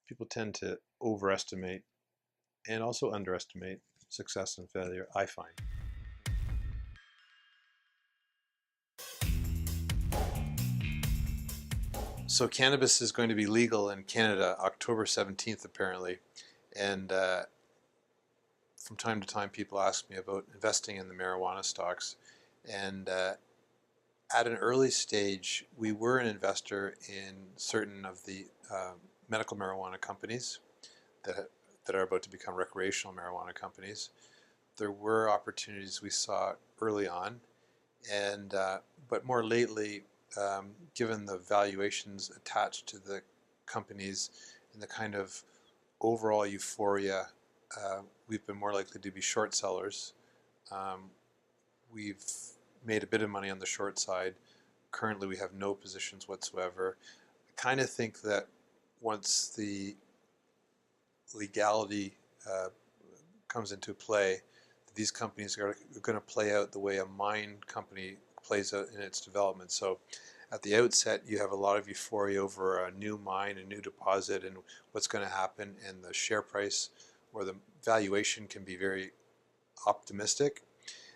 People tend to overestimate and also underestimate success and failure, I find. So cannabis is going to be legal in Canada October 17th, apparently. And from time to time, people ask me about investing in the marijuana stocks. And at an early stage, we were an investor in certain of the medical marijuana companies that, that are about to become recreational marijuana companies. There were opportunities we saw early on, and but more lately, given the valuations attached to the companies and the kind of overall euphoria, we've been more likely to be short sellers. We've made a bit of money on the short side. Currently, we have no positions whatsoever. I kind of think that once the legality comes into play, these companies are going to play out the way a mine company plays out in its development. So at the outset, you have a lot of euphoria over a new mine, a new deposit, and what's going to happen, and the share price or the valuation can be very optimistic.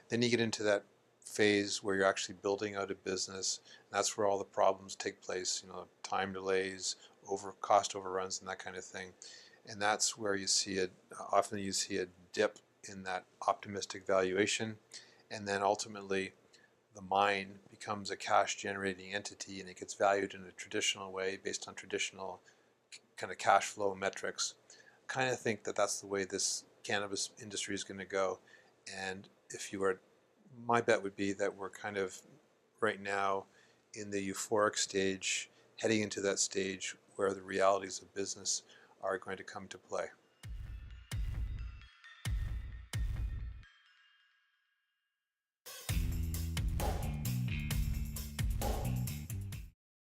Then you get into that phase where you're actually building out a business, and that's where all the problems take place, time delays, cost overruns, and that kind of thing. And that's where you see it, often you see a dip in that optimistic valuation, and then ultimately the mine becomes a cash generating entity and it gets valued in a traditional way based on traditional kind of cash flow metrics. Kind of think that that's the way this cannabis industry is going to go. And if you were, my bet would be that we're kind of right now in the euphoric stage, heading into that stage where the realities of business are going to come to play.